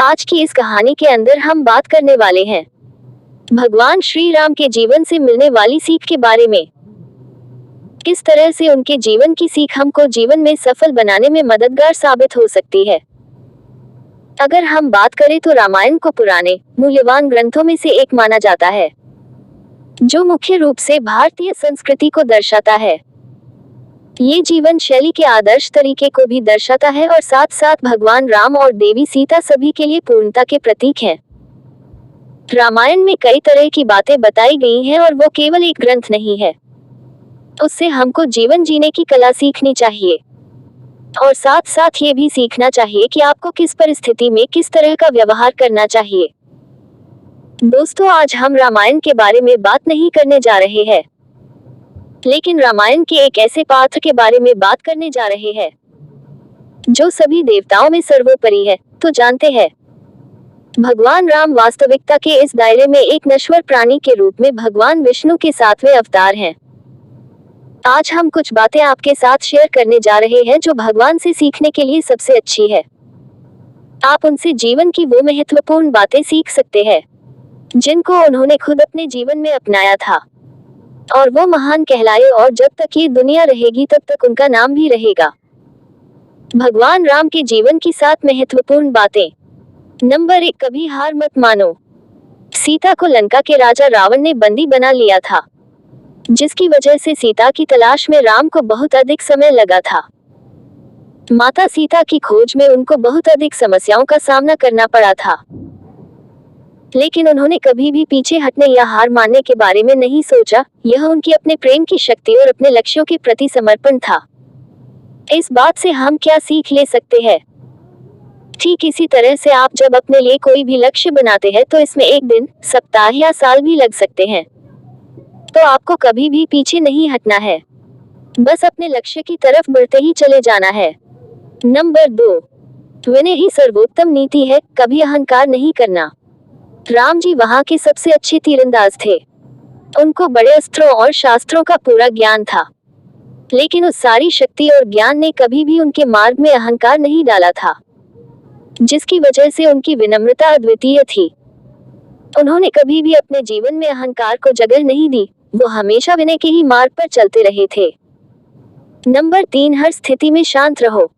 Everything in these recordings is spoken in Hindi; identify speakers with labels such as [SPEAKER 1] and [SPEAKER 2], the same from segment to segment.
[SPEAKER 1] आज की इस कहानी के अंदर हम बात करने वाले हैं भगवान श्री राम के जीवन से मिलने वाली सीख के बारे में। किस तरह से उनके जीवन की सीख हमको जीवन में सफल बनाने में मददगार साबित हो सकती है। अगर हम बात करें तो रामायण को पुराने मूल्यवान ग्रंथों में से एक माना जाता है, जो मुख्य रूप से भारतीय संस्कृति को दर्शाता है। ये जीवन शैली के आदर्श तरीके को भी दर्शाता है और साथ साथ भगवान राम और देवी सीता सभी के लिए पूर्णता के प्रतीक हैं। रामायण में कई तरह की बातें बताई गई हैं और वो केवल एक ग्रंथ नहीं है। उससे हमको जीवन जीने की कला सीखनी चाहिए और साथ साथ ये भी सीखना चाहिए कि आपको किस परिस्थिति में किस तरह का व्यवहार करना चाहिए। दोस्तों, आज हम रामायण के बारे में बात नहीं करने जा रहे हैं, लेकिन रामायण के एक ऐसे पात्र के बारे में बात करने जा रहे हैं जो सभी देवताओं में सर्वोपरि है। तो जानते हैं, भगवान राम वास्तविकता के इस दायरे में एक नश्वर प्राणी के रूप में भगवान विष्णु के 7वें अवतार हैं। आज हम कुछ बातें आपके साथ शेयर करने जा रहे हैं जो भगवान से सीखने के लिए सबसे अच्छी है। आप उनसे जीवन की वो महत्वपूर्ण बातें सीख सकते हैं जिनको उन्होंने खुद अपने जीवन में अपनाया था, और वो महान कहलाए और जब तक ये दुनिया रहेगी तब तक उनका नाम भी रहेगा। भगवान राम के जीवन की 7 महत्वपूर्ण बातें। नंबर 1, कभी हार मत मानो। सीता को लंका के राजा रावण ने बंदी बना लिया था, जिसकी वजह से सीता की तलाश में राम को बहुत अधिक समय लगा था। माता सीता की खोज में उनको बहुत अधिक समस्याओं का सामना करना पड़ा था, लेकिन उन्होंने कभी भी पीछे हटने या हार मानने के बारे में नहीं सोचा। यह उनकी अपने प्रेम की शक्ति और अपने लक्ष्यों के प्रति समर्पण था। इस बात से हम क्या सीख ले सकते हैं? ठीक इसी तरह से आप जब अपने लिए कोई भी लक्ष्य बनाते हैं तो इसमें एक दिन, सप्ताह या साल भी लग सकते हैं, तो आपको कभी भी पीछे नहीं हटना है, बस अपने लक्ष्य की तरफ बढ़ते ही चले जाना है। नंबर 2, विनय ही सर्वोत्तम नीति है, कभी अहंकार नहीं करना। राम जी वहां के सबसे अच्छे तीरंदाज थे। उनको बड़े अस्त्रों और शास्त्रों का पूरा ज्ञान था, लेकिन उस सारी शक्ति और ज्ञान ने कभी भी उनके मार्ग में अहंकार नहीं डाला था, जिसकी वजह से उनकी विनम्रता अद्वितीय थी। उन्होंने कभी भी अपने जीवन में अहंकार को जगह नहीं दी, वो हमेशा विनय के ही मार्ग पर चलते रहे थे। नंबर 3, हर स्थिति में शांत रहो।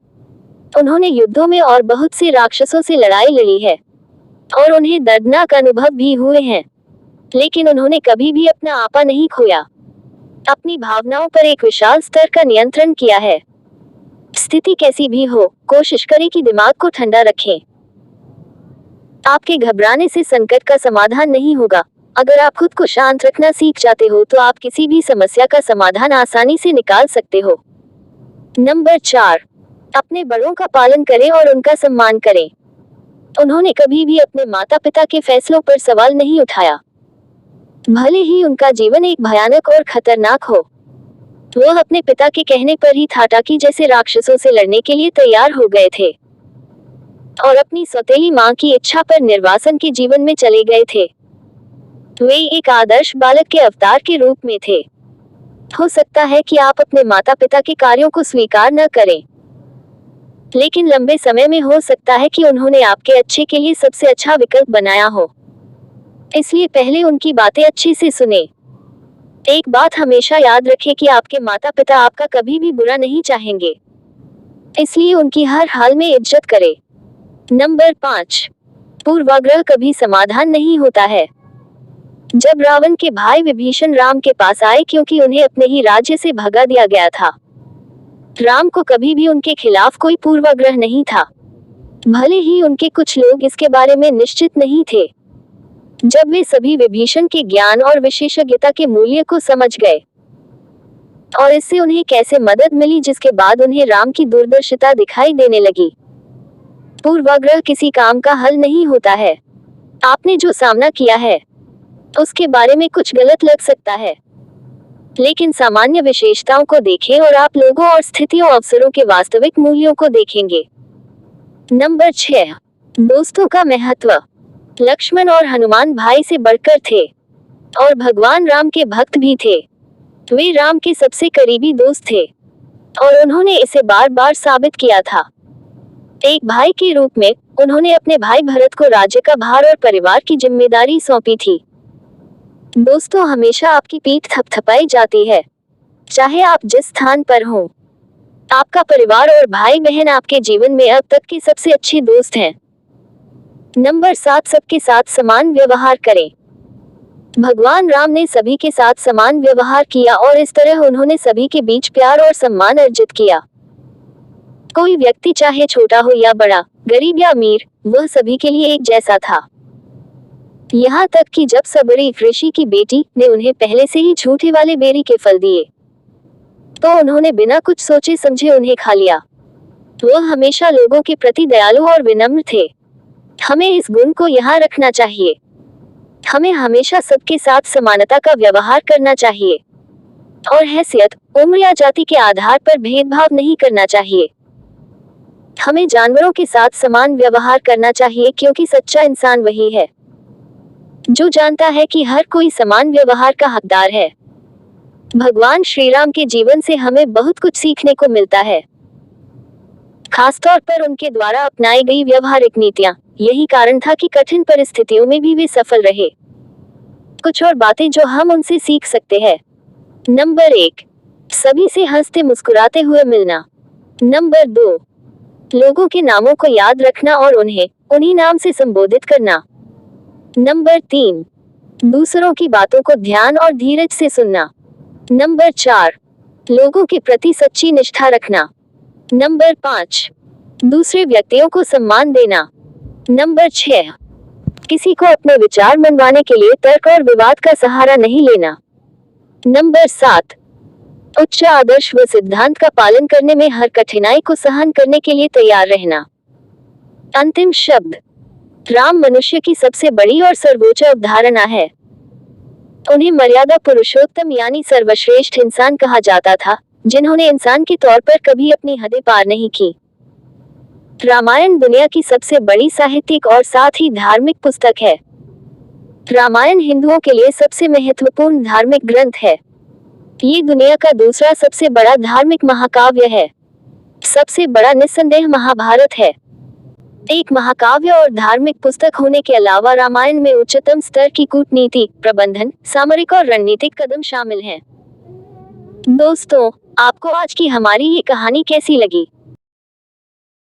[SPEAKER 1] उन्होंने युद्धों में और बहुत से राक्षसों से लड़ाई लड़ी है और उन्हें दर्दनाक अनुभव भी हुए हैं, लेकिन उन्होंने कभी भी अपना आपा नहीं खोया। अपनी भावनाओं पर एक विशाल स्तर का नियंत्रण किया है। स्थिति कैसी भी हो, कोशिश करें कि दिमाग को ठंडा रखें। आपके घबराने से संकट का समाधान नहीं होगा। अगर आप खुद को शांत रखना सीख जाते हो तो आप किसी भी समस्या का समाधान आसानी से निकाल सकते हो। नंबर 4, अपने बड़ों का पालन करें और उनका सम्मान करें। उन्होंने कभी भी अपने माता पिता के फैसलों पर सवाल नहीं उठाया, भले ही उनका जीवन एक भयानक और खतरनाक हो। वह अपने पिता के कहने पर ही ठाटाकी जैसे राक्षसों से लड़ने के लिए तैयार हो गए थे और अपनी सौतेली मां की इच्छा पर निर्वासन के जीवन में चले गए थे। वे एक आदर्श बालक के अवतार के रूप में थे। हो सकता है कि आप अपने माता पिता के कार्यों को स्वीकार न करें, लेकिन लंबे समय में हो सकता है कि उन्होंने आपके अच्छे के लिए सबसे अच्छा विकल्प बनाया हो। इसलिए पहले उनकी बातें अच्छे से सुने। एक बात हमेशा याद रखें कि आपके माता पिता आपका कभी भी बुरा नहीं चाहेंगे, इसलिए उनकी हर हाल में इज्जत करें। नंबर 5, पूर्वाग्रह कभी समाधान नहीं होता है। जब रावण के भाई विभीषण राम के पास आए क्योंकि उन्हें अपने ही राज्य से भगा दिया गया था, राम को कभी भी उनके खिलाफ कोई पूर्वाग्रह नहीं था, भले ही उनके कुछ लोग इसके बारे में निश्चित नहीं थे। जब वे सभी विभीषण के ज्ञान और विशेषज्ञता के मूल्य को समझ गए और इससे उन्हें कैसे मदद मिली, जिसके बाद उन्हें राम की दूरदर्शिता दिखाई देने लगी। पूर्वाग्रह किसी काम का हल नहीं होता है। आपने जो सामना किया है उसके बारे में कुछ गलत लग सकता है, लेकिन सामान्य विशेषताओं को देखें और आप लोगों और स्थितियों अवसरों के वास्तविक मूल्यों को देखेंगे। नंबर 6, दोस्तों का महत्व। लक्ष्मण और हनुमान भाई से बढ़कर थे और भगवान राम के भक्त भी थे। वे राम के सबसे करीबी दोस्त थे और उन्होंने इसे बार बार साबित किया था। एक भाई के रूप में उन्होंने अपने भाई भरत को राज्य का भार और परिवार की जिम्मेदारी सौंपी थी। दोस्तों, हमेशा आपकी पीठ थपथपाई जाती है, चाहे आप जिस स्थान पर हों। आपका परिवार और भाई बहन आपके जीवन में अब तक के सबसे अच्छे दोस्त हैं। नंबर 7, सबके साथ समान व्यवहार करें। भगवान राम ने सभी के साथ समान व्यवहार किया और इस तरह उन्होंने सभी के बीच प्यार और सम्मान अर्जित किया। कोई व्यक्ति चाहे छोटा हो या बड़ा, गरीब या अमीर, वह सभी के लिए एक जैसा था। यहाँ तक कि जब सबरी ऋषि की बेटी ने उन्हें पहले से ही झूठे वाले बेरी के फल दिए, तो उन्होंने बिना कुछ सोचे समझे उन्हें खा लिया। वह हमेशा लोगों के प्रति दयालु और विनम्र थे। हमें इस गुण को यहाँ रखना चाहिए। हमें हमेशा सबके साथ समानता का व्यवहार करना चाहिए और हैसियत, उम्र या जाति के आधार पर भेदभाव नहीं करना चाहिए। हमें जानवरों के साथ समान व्यवहार करना चाहिए, क्योंकि सच्चा इंसान वही है जो जानता है कि हर कोई समान व्यवहार का हकदार है। भगवान श्री राम के जीवन से हमें बहुत कुछ सीखने को मिलता है, खासतौर पर उनके द्वारा अपनाई गई व्यवहारिक नीतियां। यही कारण था कि कठिन परिस्थितियों में भी वे सफल रहे। कुछ और बातें जो हम उनसे सीख सकते हैं। नंबर 1, सभी से हंसते मुस्कुराते हुए मिलना। नंबर 2, लोगों के नामों को याद रखना और उन्हें उन्हीं नाम से संबोधित करना। नंबर 3, दूसरों की बातों को ध्यान और धीरज से सुनना। नंबर 4, लोगों के प्रति सच्ची निष्ठा रखना। नंबर 5, दूसरे व्यक्तियों को सम्मान देना। नंबर 6, किसी को अपने विचार मनवाने के लिए तर्क और विवाद का सहारा नहीं लेना। नंबर 7, उच्च आदर्श व सिद्धांत का पालन करने में हर कठिनाई को सहन करने के लिए तैयार रहना। अंतिम शब्द, राम मनुष्य की सबसे बड़ी और सर्वोच्च अवधारणा है। उन्हें मर्यादा पुरुषोत्तम यानी सर्वश्रेष्ठ इंसान कहा जाता था, जिन्होंने इंसान के तौर पर कभी अपनी हदें पार नहीं की। रामायण दुनिया की सबसे बड़ी साहित्यिक और साथ ही धार्मिक पुस्तक है। रामायण हिंदुओं के लिए सबसे महत्वपूर्ण धार्मिक ग्रंथ है। ये दुनिया का दूसरा सबसे बड़ा धार्मिक महाकाव्य है। सबसे बड़ा निस्संदेह महाभारत है। एक महाकाव्य और धार्मिक पुस्तक होने के अलावा रामायण में उच्चतम स्तर की कूटनीति, प्रबंधन, सामरिक और रणनीतिक कदम शामिल हैं। दोस्तों, आपको आज की हमारी ये कहानी कैसी लगी?